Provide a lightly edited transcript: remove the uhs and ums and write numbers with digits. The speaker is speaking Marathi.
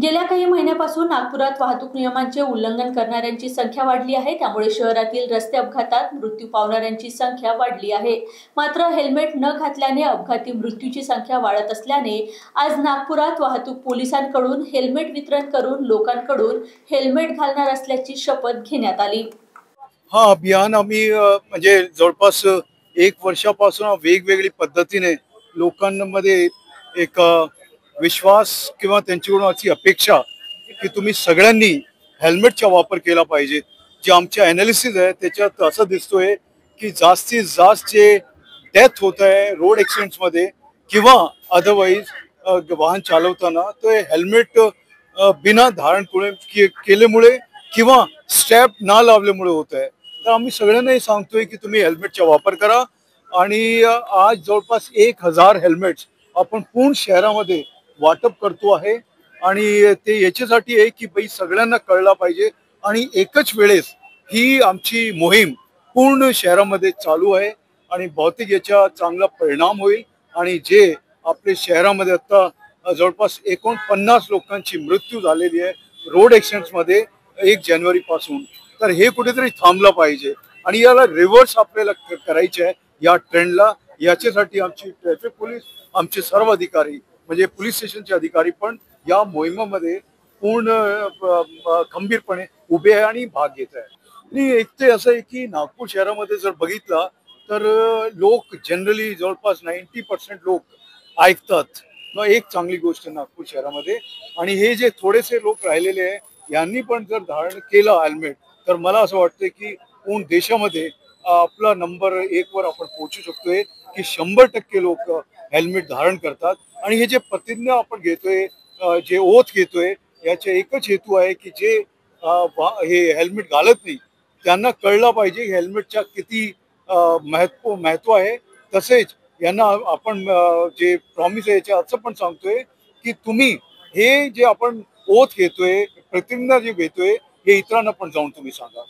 गेल्या काही महिन्यापासून नागपुरात वाहतूक नियमांचे उल्लंघन करणाऱ्यांची संख्या वाढली आहे। त्यामुळे शहरातील रस्ते अपघातात मृत्यू पावणाऱ्यांची संख्या वाढली आहे। मात्र हेल्मेट न घातल्याने अपघाती मृत्यूची संख्या वाढत असल्याने आज नागपुरात वाहतूक पोलिसांकडून हेल्मेट वितरण करून लोकांकडून हेल्मेट घालणार असल्याची शपथ घेण्यात आली। हा अभियान आम्ही म्हणजे जवळपास एक वर्षापासून वेगवेगळी पद्धतीने लोकांमध्ये एक विश्वास किंवा त्यांच्याकडून अशी अपेक्षा की तुम्ही सगळ्यांनी हेल्मेटचा वापर केला पाहिजे। जे आमच्या ॲनालिसिस आहे त्याच्यात असं दिसतोय की जास्तीत जास्त जे डेथ होत आहे रोड ॲक्सिडेंट्समध्ये किंवा अदरवाईज वाहन चालवताना ते हेल्मेट बिना धारण केल्यामुळे किंवा स्ट्रॅप न लावल्यामुळे होत आहे। तर आम्ही सगळ्यांना हे सांगतोय की तुम्ही हेल्मेटचा वापर करा आणि आज जवळपास 1000 हेल्मेट्स आपण पूर्ण शहरामध्ये वाटप करतो आहे आणि ते याच्यासाठी आहे की बाई सगळ्यांना कळला पाहिजे आणि एकच वेळेस ही आमची मोहीम पूर्ण शहरामध्ये चालू आहे आणि बहुतेक याचा चांगला परिणाम होईल आणि जे आपल्या शहरामध्ये आता जवळपास 49 लोकांची मृत्यू झालेली आहे रोड ॲक्सिडेंट्समध्ये 1 जानेवारी पासून। तर हे कुठेतरी थांबलं पाहिजे आणि याला रिव्हर्स आपल्याला करायचे आहे या ट्रेंडला। याच्यासाठी आमची ट्रॅफिक पोलीस आमचे सर्व अधिकारी म्हणजे पोलीस स्टेशनचे अधिकारी पण या मोहिमेमध्ये पूर्ण खंबीरपणे उभे आहे आणि भाग घेत आहे। आणि एक ते असं आहे की नागपूर शहरामध्ये जर बघितलं तर लोक जनरली जवळपास 90% लोक ऐकतात। मग एक चांगली गोष्ट नागपूर शहरामध्ये आणि हे जे थोडेसे लोक राहिलेले आहे यांनी पण जर धारण केलं हेल्मेट तर मला असं वाटतं की पूर्ण देशामध्ये आपला नंबर 1 वर आपण पोहोचू शकतोय की 100% लोक हेल्मेट धारण करतात। आणि हे जे प्रतिज्ञा आपण घेतोय जे ओथ घेतोय याचा एकच हेतू आहे की जे हे हेल्मेट घालत नाही त्यांना कळलं पाहिजे हेल्मेटचा किती महत्व आहे। तसेच यांना आपण जे प्रॉमिस आहे याच्या असं पण सांगतोय की तुम्ही हे जे आपण ओथ घेतोय प्रतिज्ञा जे घेतोय हे इतरांना पण जाऊन तुम्ही सांगा।